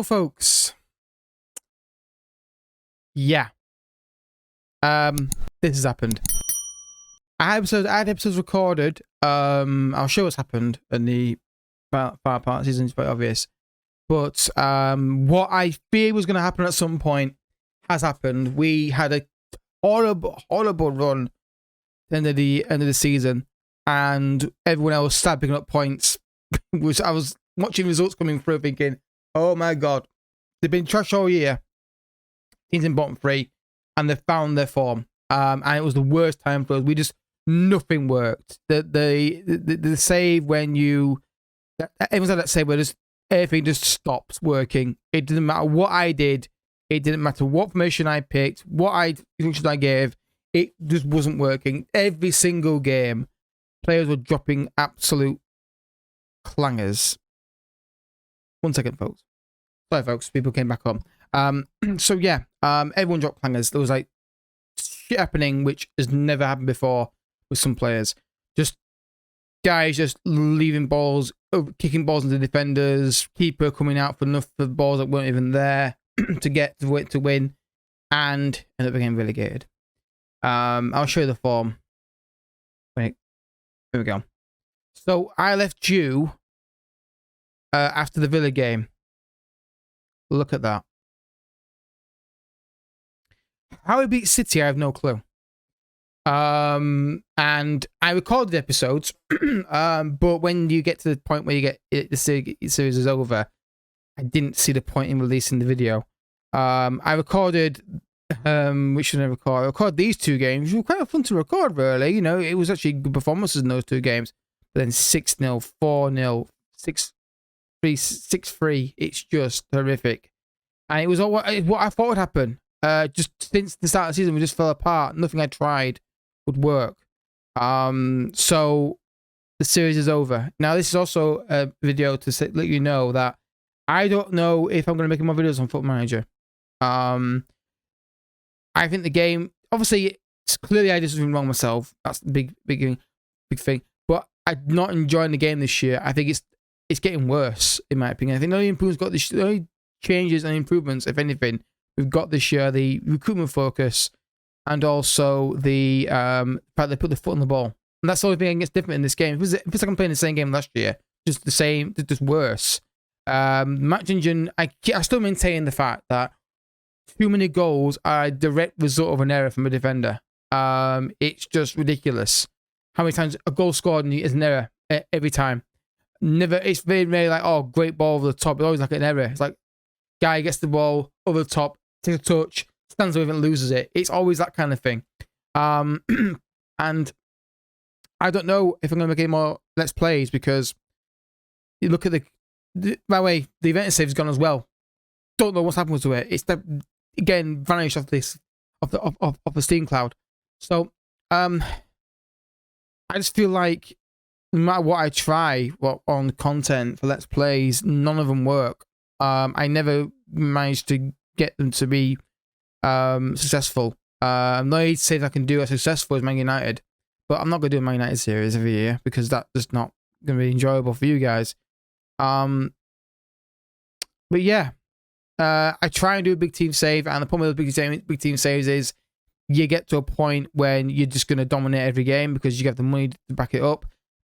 So, folks, yeah, this has happened. I had episodes recorded. I'll show what's happened in the far part season. It's quite obvious, but what I fear was going to happen at some point has happened. We had a horrible run at the end of the season, and everyone else started picking up points. I was watching results coming through, thinking, "Oh my god, they've been trash all year. Teams in bottom three, and they found their form." And it was the worst time for us. Nothing worked. The save when everyone's had that save where everything just stops working. It didn't matter what I did. It didn't matter what formation I picked, what instructions I gave. It just wasn't working. Every single game, players were dropping absolute clangers. 1 second, folks. Sorry, folks. People came back on. So yeah, everyone dropped clangers. There was like shit happening, which has never happened before with some players. Just guys just leaving balls, kicking balls into defenders, keeper coming out for enough for balls that weren't even there to win, and end up getting relegated. I'll show you the form. Wait, here we go. So I left you after the Villa game. Look at that. How we beat City, I have no clue. And I recorded episodes, but when you get to the point where you get the series is over, I didn't see the point in releasing the video. I recorded, which should I record? I recorded these two games, which were kind of fun to record, really. You know, it was actually good performances in those two games. But then 6-0, 4-0, 6-3, 6-3. It's just horrific. And it was all what I thought would happen. Just since the start of the season, we just fell apart. Nothing I tried would work. So the series is over. Now, this is also a video to let you know that I don't know if I'm going to make more videos on Football Manager. I think the game, obviously, it's clearly I did something wrong myself. That's the big thing. But I'm not enjoying the game this year. I think it's getting worse, in my opinion. I think the only changes and improvements, if anything, we've got this year, the recruitment focus, and also the fact they put the foot on the ball. And that's the only thing that's different in this game. If it's like I'm playing the same game last year, just the same, just worse. Match engine, I still maintain the fact that too many goals are a direct result of an error from a defender. It's just ridiculous. How many times a goal scored is an error every time? Never. It's very rarely like, oh, great ball over the top. It's always like an error. It's like guy gets the ball over the top, takes a touch, stands with it and loses it. It's always that kind of thing. And I don't know if I'm going to make any more Let's Plays because you look at by the way, the event save's gone as well. Don't know what's happened to it. It's again vanished off the Steam cloud. So I just feel like no matter what I try on content for Let's Plays, none of them work. I never managed to get them to be successful. The only series I can do as successful is Man United, but I'm not going to do a Man United series every year because that's just not going to be enjoyable for you guys. But yeah, I try and do a big team save, and the problem with big team saves is you get to a point when you're just going to dominate every game because you have the money to back it up.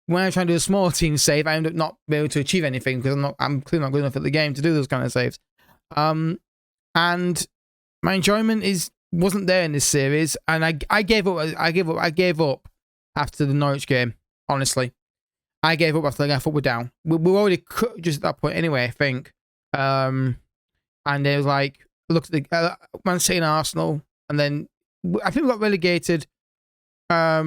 When I try and do a small team save, I end up not being able to achieve anything because I'm clearly not good enough at the game to do those kind of saves. And my enjoyment wasn't there in this series, and I gave up. I gave up after the Norwich game. Honestly, I gave up after I thought we're down. We were already cut just at that point anyway, I think. And it was like, look at the Man City and Arsenal, and then I think we got relegated. I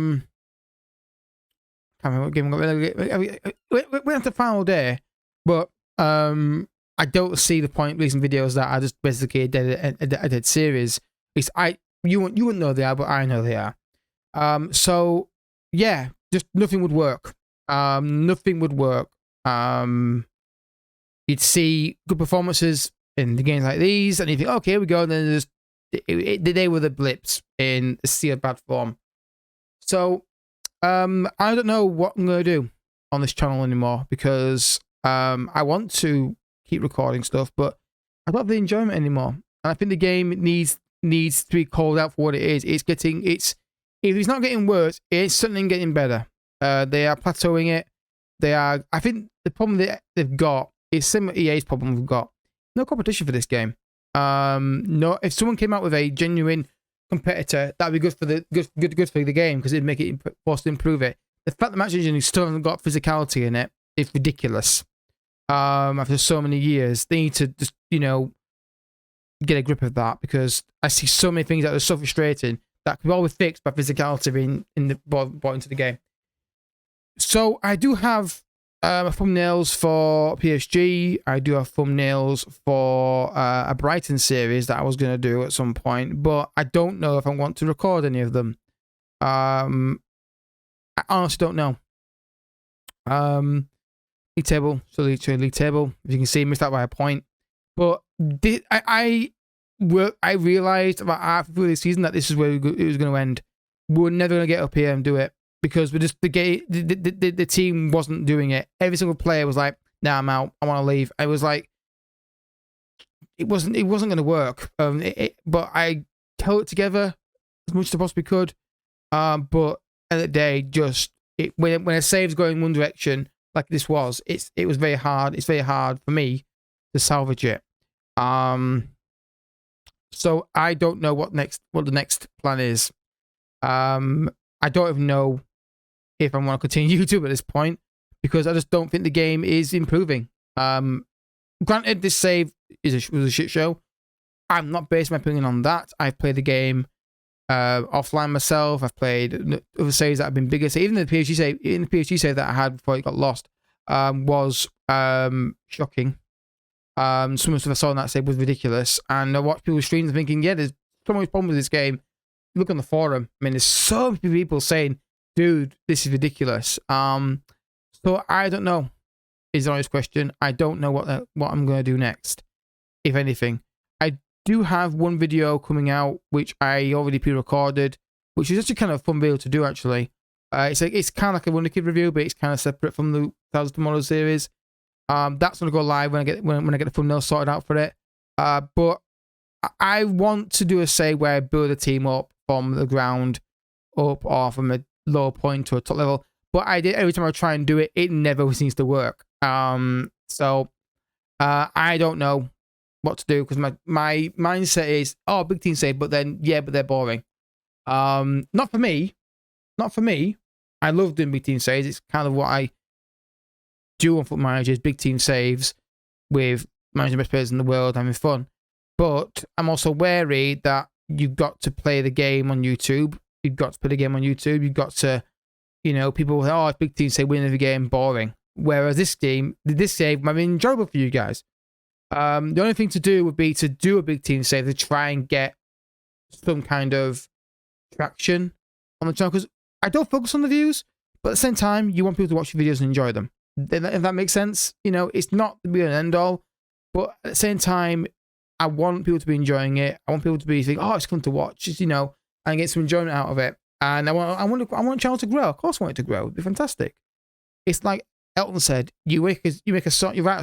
can't remember what game we got relegated. We went to the final day, but I don't see the point releasing videos that are just basically a dead series. At least you wouldn't know they are, but I know they are. So yeah, just nothing would work. Nothing would work. You'd see good performances in the games like these, and you think, okay, here we go. And then they were the blips in a sea of bad form. So I don't know what I'm going to do on this channel anymore because I want to keep recording stuff, but I don't have the enjoyment anymore. And I think the game needs to be called out for what it is. If it's not getting worse, it's certainly getting better. They are plateauing it. I think the problem that they've got is similar to EA's problem we've got. No competition for this game. No, if someone came out with a genuine competitor, that'd be good for the game, because it'd make it forced to improve it. The fact that Match Engine still hasn't got physicality in it is ridiculous. After so many years, they need to just, get a grip of that, because I see so many things that are so frustrating that could all be fixed by physicality brought into the game. So I do have thumbnails for PSG. I do have thumbnails for a Brighton series that I was going to do at some point, but I don't know if I want to record any of them. I honestly don't know. League table, so league table. As you can see, missed out by a point. But I realised about halfway through the season that this is where it was going to end. We were never going to get up here and do it, because we just the team wasn't doing it. Every single player was like, "Nah, I'm out. I want to leave." I was like, it wasn't going to work. But I held it together as much as I possibly could. But at the end of the day, when a save's going one direction like this was, it was very hard. It's very hard for me to salvage it. So I don't know what the next plan is. I don't even know if I want to continue YouTube at this point, because I just don't think the game is improving. Granted, this save was a shit show. I'm not basing my opinion on that. I've played the game offline myself. I've played other saves that have been bigger. So even the PhD save that I had before it got lost was shocking. Some of the stuff I saw in that save was ridiculous. And I watched people's streams thinking, yeah, there's so much problem with this game. Look on the forum. I mean, there's so many people saying, dude, this is ridiculous. So I don't know, is the honest question. I don't know what I'm going to do next, if anything. I do have one video coming out, which I already pre-recorded, which is actually kind of a fun video to do, actually. It's kind of like a Wonder Kid review, but it's kind of separate from the Thousand Tomorrow series. That's going to go live when I get the thumbnail sorted out for it. But I want to do a save where I build a team up from the ground up, or from a low point to a top level. But every time I try and do it, it never seems to work. So I don't know what to do, because my mindset is, big team save, but they're boring. Not for me. I love doing big team saves. It's kind of what I do on Football Manager, is big team saves with managing the best players in the world, having fun. But I'm also wary that you've got to play the game on YouTube. You've got to people will say, it's big team save, winning every game, boring. Whereas this save might be enjoyable for you guys. The only thing to do would be to do a big team save to try and get some kind of traction on the channel, because I don't focus on the views, but at the same time, you want people to watch your videos and enjoy them. If that makes sense, it's not the be and end all, but at the same time, I want people to be enjoying it. I want people to be thinking, it's fun to watch, and get some enjoyment out of it. And I want a channel to grow. Of course, I want it to grow. It'd be fantastic. It's like Elton said, you write a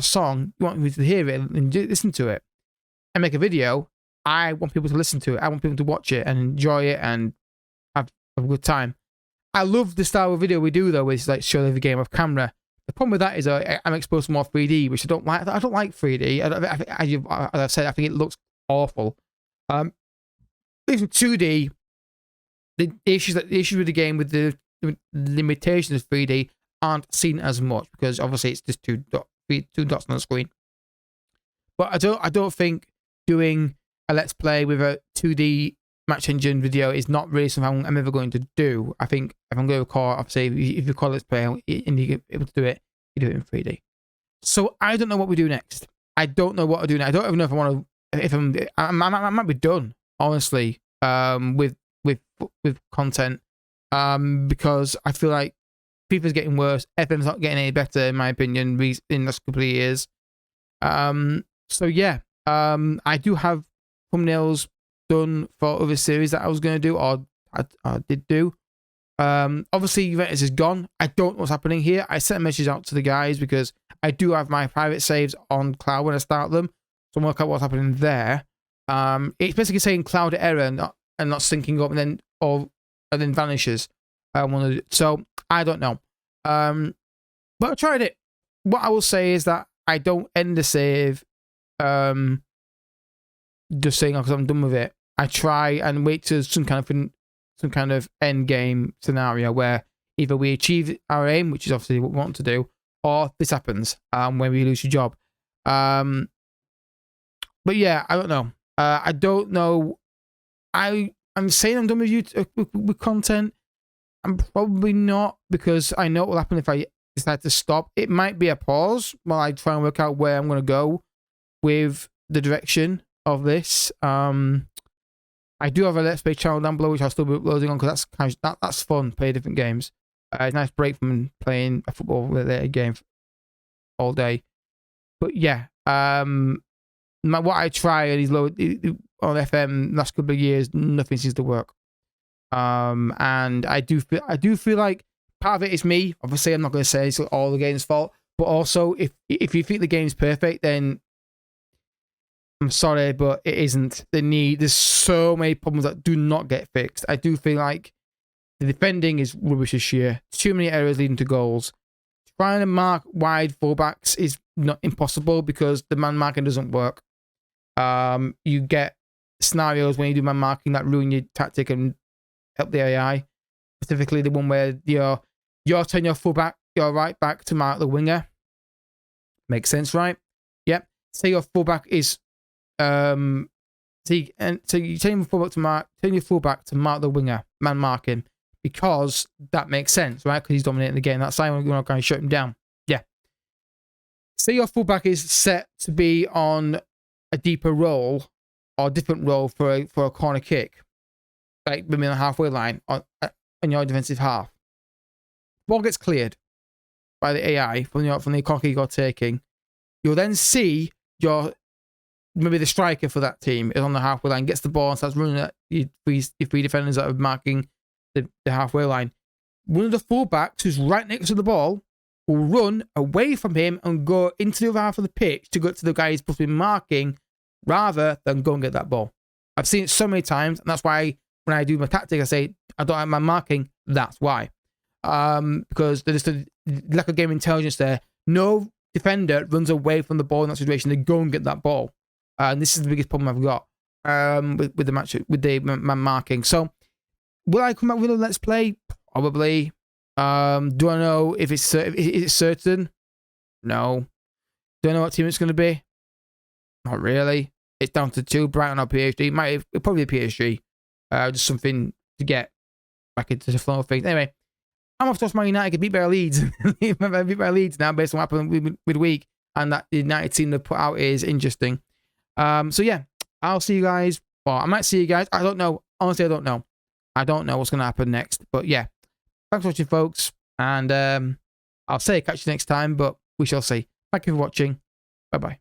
song, you want people to hear it and listen to it, and make a video. I want people to listen to it. I want people to watch it and enjoy it and have a good time. I love the style of video we do, though, which is like show every game off camera. The problem with that is I'm exposed to more 3D, which I don't like. I don't like 3D. As I've said, I think it looks awful. Even 2D, the issues with the game with the limitations of 3D aren't seen as much, because obviously it's just two dots on the screen. But I don't think doing a let's play with a 2D Match Engine video is not really something I'm ever going to do. I think if I'm going to record, obviously, if you call let's play and you're able to do it, you do it in 3D. So I don't know what we do next. I don't know what to do next. I don't even know if I want to. I might be done, honestly, with content, because I feel like FIFA's getting worse. FM's not getting any better, in my opinion, in the last couple of years. So yeah, I do have thumbnails done for other series that I was going to do, or I did do. Obviously, Juventus is gone. I don't know what's happening here. I sent a message out to the guys, because I do have my private saves on cloud when I start them. So work out what's happening there. It's basically saying cloud error and not syncing up, and then vanishes. So I don't know. But I tried it. What I will say is that I don't end the save. Just saying because I'm done with it. I try and wait to some kind of end game scenario where either we achieve our aim, which is obviously what we want to do, or this happens when we lose your job. But yeah, I don't know. I don't know. I'm saying I'm done with content. I'm probably not, because I know what will happen if I decide to stop. It might be a pause while I try and work out where I'm going to go with the direction of this. I do have a Let's Play channel down below, which I'll still be uploading on, because that's fun. Play different games. It's a nice break from playing a football related game all day. But yeah, what I try on FM last couple of years, nothing seems to work. And I do feel like part of it is me. Obviously, I'm not going to say it's all the game's fault, but also if you think the game's perfect, then I'm sorry, but it isn't. There's so many problems that do not get fixed. I do feel like the defending is rubbish this year. Too many errors leading to goals. Trying to mark wide fullbacks is not impossible because the man marking doesn't work. You get scenarios when you do man marking that ruin your tactic and help the AI. Specifically, the one where you're turning your fullback, your right back to mark the winger. Makes sense, right? Yep. Say your fullback is so you turn your fullback to mark the winger, man marking, because that makes sense, right? Because he's dominating the game. That's why we're not going to shut him down. Yeah. Say your fullback is set to be on a deeper role or a different role for a corner kick, like maybe on the halfway line on your defensive half. Ball gets cleared by the AI from the corner kick you're taking. You'll then see maybe the striker for that team is on the halfway line, gets the ball and starts running at your three defenders that are marking the halfway line. One of the fullbacks who's right next to the ball will run away from him and go into the other half of the pitch to go to the guy he's supposed to be marking, rather than go and get that ball. I've seen it so many times, and that's why when I do my tactic, I say I don't have my marking. That's why. Because there's a lack of game intelligence there. No defender runs away from the ball in that situation. They go and get that ball. And this is the biggest problem I've got with the match, with the man marking. So, will I come out with a Let's Play? Probably. Do I know if is it certain? No. Do I know what team it's going to be? Not really. It's down to 2, Brighton or PSG. It'll probably be PSG. Just something to get back into the flow of things. Anyway, I'm off to Man United get beat by Leeds. Beat by Leeds now, based on what happened midweek, and that the United team they put out is interesting. So yeah, I'll see you guys. Well, I might see you guys. I don't know. Honestly, I don't know. I don't know what's going to happen next. But yeah, thanks for watching, folks. And I'll say catch you next time, but we shall see. Thank you for watching. Bye-bye.